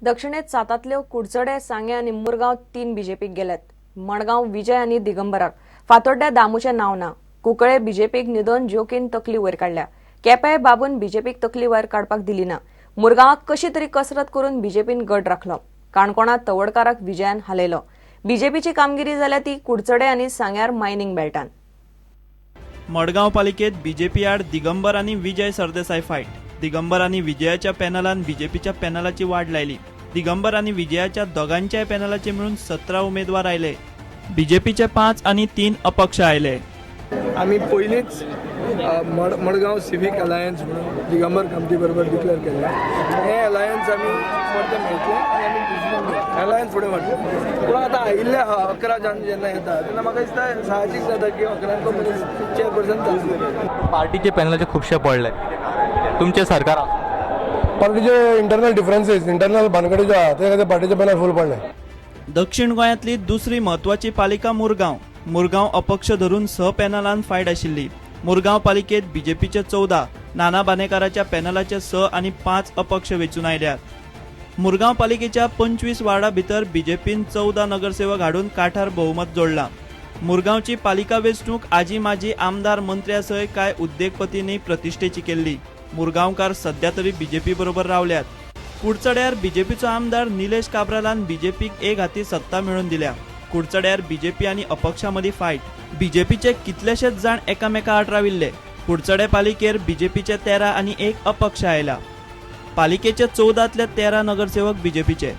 दक्षिणेत सातातल्यो कुडचडे, सांगे आणि मुरगांव 3 बीजेपीक गेल्यात. मडगांव विजय आणि दिगंबराक फातोड्ड्या दामूचे नाव ना. कुंकळे बीजेपीक निधन जोकीन तकली वयर काढल्या. केप्यां बाबून बीजेपीक तकली वयर काडपाक दिली ना. मुरगांवाक कशी तरी कसरत करून बीजेपीन गड राखलो. काणकोणात तवडकाराक विजयान हालयलो. बीजेपीची कामगिरी जाल्या ती कुडचडे आणि सांग्यार मायनिंग बेल्टान. मडगांव पालिकेत बीजेपी आड दिगंबर आणि विजय सरदेसाई फायट. दिगंबर आणि विजयाच्या पॅनलान बीजेपीच्या पॅनलाची वाढ लायली. दिगंबर आणि विजयाच्या दोगांच्याय पॅनलाचे मिळून 17 उमेदवार आयले. बीजेपीचे 5 आणि 3 अपक्ष आयले. आम्ही पहिलेच मडगांव सिविक अलायन्स म्हणून दिगंबर कामती बरोबर डिक्लेअर केला. हे अलायन्स आम्ही परते मेळटले आनी आमी अलायन्स फुडें व्हरतले. पूण आतां आयिल्ले 11 जाण जेन्ना येता तेन्ना म्हाका दिसता साहजीक जाता की 11 मनीस चेअरपर्सन जातले. पार्टीचे पॅनलाचे खुबशे पडले. तुमचे सरकार पार्टीचे इंटरनल डिफरन्सीस इंटरनल भानगडी ज्यो आहा ते खातीर पार्टीचे पॅनल फूल पडले. दक्षिण गोंयांतली दुसरी महत्वाची पालिका मुरगांव. मुरगांव अपक्ष धरून 6 पॅनलान फायट आशिल्ली. मुरगांव पालिकेत बीजेपीचे 14, नाना बानेकाराच्या पॅनलाचे 6 आणि 5 अपक्ष वेचून आयल्यात. मुरगांव पालिकेच्या 25 वार्डा भितर बीजेपीन 14 नगरसेवक हाडून काठार बहुमत जोडला. मुरगांवची पालिका वेंचणूक आजी माजी आमदार मंत्र्यासह कांय उद्योगपतींनी प्रतिश्ठेची केल्ली. मुरगांवकार सध्या तरी बीजेपी बरोबर रावल्यात. कुडचड्यार बीजेपीचो आमदार निलेश काब्रालान बीजेपीक एक हाती सत्ता मेळोवन दिल्या. कुडचड्यार बीजेपी आणि अपक्षांमदी फायट. बीजेपीचे कितलेशेच जाण एकामेका आड राविल्ले. कुडचडे पालिकेर बीजेपीचे 13 आणि 1 अपक्ष आयला. पालिकेचे 14तले 13 नगरसेवक बीजेपीचे.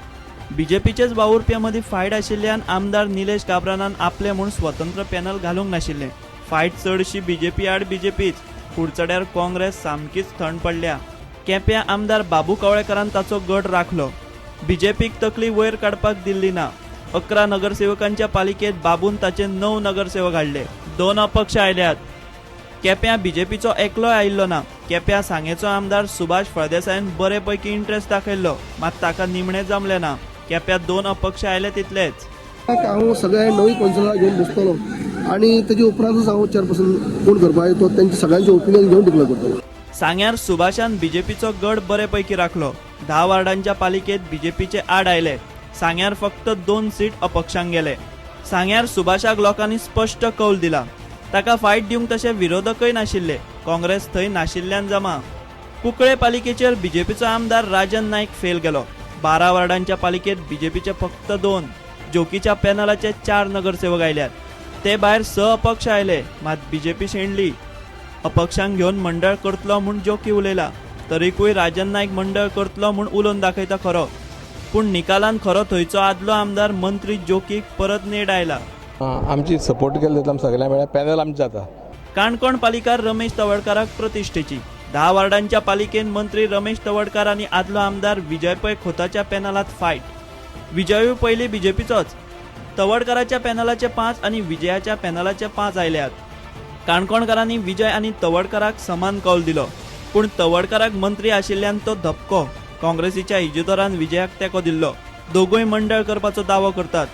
बीजेपीचेच वावुरप्यांमदी फायट आशिल्ल्यान आमदार निलेश काब्रानान आपले म्हूण स्वतंत्र पॅनल घालूंक नाशिल्ले. फायट चडशी बीजेपी आड बीजेपीच. कुडचड्यार काँग्रेस सामकीच थंड पडल्या. केप्यां आमदार बाबू कवळेकरान ताचो गड राखलो. बीजेपीक तकली वयर काडपाक दिल्ली ना. 11 नगरसेवकांच्या पालिकेत बाबून ताचे 9 नगरसेवक हाडले. 2 अपक्ष आयल्यात. केप्यां बीजेपीचो एकलोय आयिल्लो ना. केप्यां सांगेचो आमदार सुभाष फळदेसायन बरेपैकी इंट्रस्ट दाखयल्लो, मात ताका निमणे जमले ना. केप्यां 2 अपक्ष आयले तितलेच. हांव सगळे नवी कौन्सिलराक घेवन बसतलो आनी तेजे उपरांतूच हांव चेअरपर्सन कोण करपाक तो तेंचे सगळ्यांचे ओपिनियन घेवन डिक्लेअर करतलो. सांग्यार सुभाषान बीजेपीचो गड बरेपैकी राखलो. 10 वार्डांच्या पालिकेत बीजेपीचे आड आयले. सांग्यार फक्त 2 सीट अपक्षांक गेले. सांग्यार सुभाषाक लोकांनी स्पष्ट कौल दिला. ताका फायट दिवंक तशे विरोधकय नाशिल्ले. काँग्रेस थंय नाशिल्ल्यान जमा. कुंकळे पालिकेचेर बीजेपीचो आमदार राजन नाईक फेल गेलो. 12 वार्डांच्या पालिकेत बीजेपीचे फक्त 2. जोकीच्या पॅनलाचे 4 नगरसेवक आयल्यात. ते भायर 6 अपक्ष आयले, मात बीजेपी शेणली. अपक्षांक घेवन मंडळ करतलो म्हूण जोकी उलयला. तरीकूय राजन नाईक मंडळ करतलो म्हूण उलोवन दाखयता खरो. पूण निकालान खरो थंयचो आदलो आमदार मंत्री जोकीक परत नेड आयला. आमची सपोर्ट केली जाता सगळ्या मेळ्या पॅनल आमचे जाता. काणकोण पालिका रमेश तवडकाराक प्रतिश्ठेची. 10 वार्डांच्या पालिकेन मंत्री रमेश तवडकार आणि आदलो आमदार विजय पै खोताच्या पॅनलात फायट. विजयूय पयली बीजेपीचोच. तवडकाराच्या पॅनलाचे 5 आणि विजयाच्या पॅनलाचे 5 आयल्यात. काणकोणकारांनी विजय आणि तवडकाराक समान कौल दिलो. पूण तवडकाराक मंत्री आशिल्ल्यान तो धपको. काँग्रेसीच्या इजुदोरान विजयाक तेंको दिल्लो. दोगूय मंडळ करपाचो दावो करतात.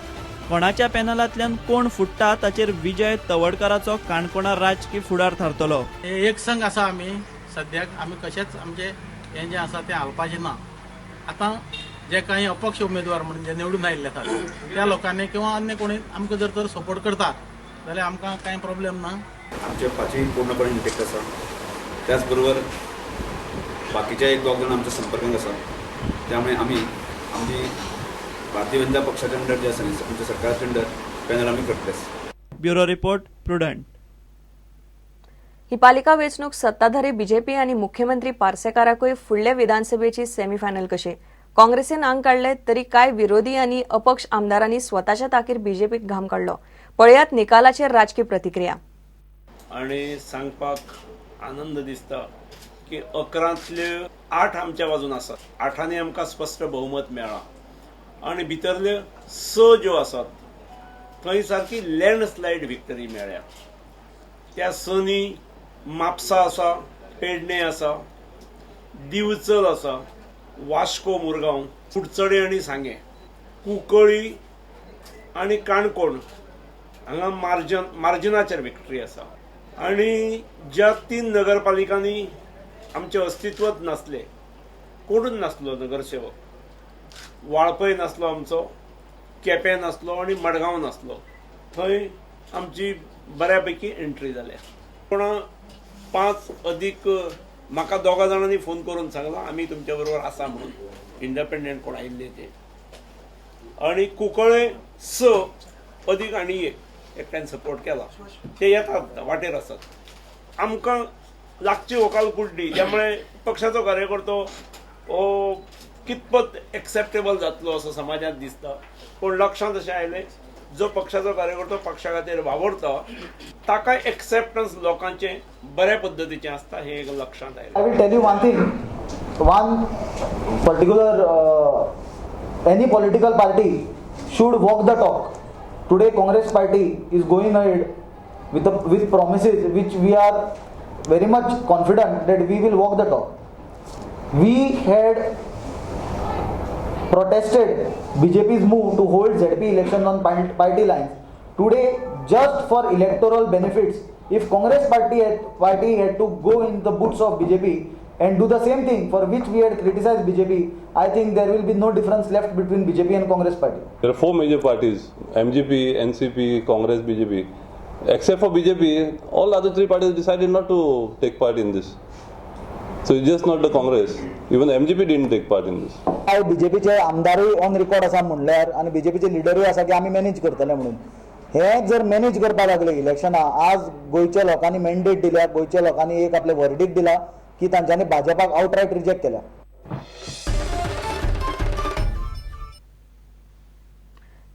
कोणाच्या पॅनलांतल्यान कोण फुट्टा ताचेर विजय तवडकाराचो काणकोणा राजकीय फुडार थारतलो. एक संघ आसा आमी सद्याक आमी कशेंच आमचे हे जे आसा ते हालपाचे ना. आतां जे काही अपक्ष उमेदवार म्हणून जे निवडून आयिल्ले आसात त्या लोकांनी किंवा अन्य कोणी आमकां जर तर सपोर्ट करतात जाल्यार आमकां कांय प्रॉब्लेम ना. आमचे पार्टी पूर्णपणे इंटेक्ट आसा. त्याचबरोबर बाकीच्या 1-2 जाण आमच्या संपर्कांत आसा. त्यामुळे आमी आमची भारतीय जनता पक्षाच्या अंडर जे आसा आमच्या सरकारच्या अंडर पॅनल आमी करतलेच. Bureau report prudent. ही पालिका वेंचणूक सत्ताधारी बीजेपी आणि मुख्यमंत्री पार्सेकाराकूय फुडले विधानसभेची सेमीफायनल कशी. काँग्रेसीन आंग काढले तरी काय विरोधी आणि अपक्ष आमदारांनी स्वताच्या ताकीर बीजेपीक घाम काढलो. पळयात निकालाचेर राजकीय प्रतिक्रिया. आणि सांगपाक आनंद दिसता की 11तले 8 आमच्या बाजून आसात. 8 आमकां स्पश्ट बहुमत मेळ्ळा. आणि भितरले 6 ज्यो आसात थंय सारकी लँडस्लायड विक्टरी मेळ्ळ्या. त्या 6नी म्हापसा आसा, पेडणे आसा, दिवचल आसा, वास्को मुरगांव, कुडचडे आनी सांगे, कुंकळी आनी काणकोण हांगा मार्जिनाचेर विक्टरी आसा. आनी ज्या 3 नगरपालिकांनी आमचे अस्तित्वच नासले, कोणूच नासलो नगरसेवक, वाळपय नासलो आमचो, केपें नासलो आनी मडगांव नासलो. थंय आमची बऱ्यापैकी एंट्री जाल्या. पूण 5 अधिक म्हाका 2 जाणांनी फोन करून सांगला आमी तुमच्या बरोबर आसा म्हणून, इंडिपेंडंट कोण आयिल्ले ते. आनी कुंकळे 6 अधिक आनी एकट्यान सपोर्ट केला. ते येतात वाटेर आसात. आमकां लागची वोकाल कुड्डी, त्यामुळे पक्षाचो कार्यकर्तो हो कितपत एक्सेप्टेबल जातलो असो समाजात दिसता. पूण लक्षांत अशें आयलें, जो पक्षाचो कार्यकर्तो पक्षा खातीर वावरता ताका एक्सेप्टन्स लोकांचे बऱ्या पद्धतीचे आसता, हे एक लक्षांत आयलें. I will tell you one thing. One particular any political party should walk the talk. Today, Congress party is going ahead with promises which we are very much confident that we will walk the talk. We had protested BJP's move to hold ZP election on party lines. Today, just for electoral benefits, if Congress party had to go in the boots of BJP and do the same thing for which we had criticized BJP, I think there will be no difference left between BJP and Congress party. There are 4 major parties: MGP, NCP, Congress, BJP. Except for BJP, all other 3 parties decided not to take part in this. So it's just not the Congress. Even MGP didn't take part in this. BJPचे आमदारूय on record आसा म्हणल्यार आनी BJPचे लिडरूय आसा की आमी manage करतले म्हणून. हे जर मॅनेज करपाक लागले इलेक्शना, आज गोंयच्या लोकांनी मॅन्डेट दिल्या, गोंयच्या लोकांनी एक आपले वर्डिक्ट दिला की तांच्यांनी भाजपाक आउटरायट रिजेक्ट केल्या.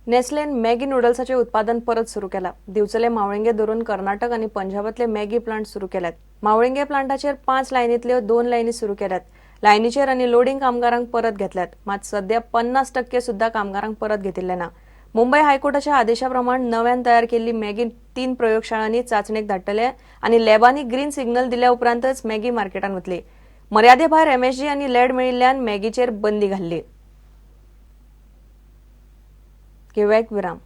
नेस्लेन मॅगी नूडल्साचे उत्पादन परत सुरू केला. दिवचले मावळिंगे धरून कर्नाटक आणि पंजाबातले मॅगी प्लांट सुरू केल्यात. मावळिंगे प्लांटाचेर 5 लायनींतल्यो 2 लायनी सुरू केल्यात. लायनीचेर आनी लोडिंग कामगारांक परत घेतल्यात. मात सध्या 50% सुद्धा कामगारांक परत घेतिल्ले ना. मुंबई हायकोर्टाच्या आदेशाप्रमाण नव्यान तयार केल्ली मॅगी 3 प्रयोगशाळांनी चाचणेक धाडटले आनी लॅबांनी ग्रीन सिग्नल दिल्या उपरांतच मॅगी मार्केटात वतली. मर्यादे भायर MSG आनी लॅड मेळिल्ल्यान मॅगीचेर बंदी घाल्ली. घेऊया एक विराम.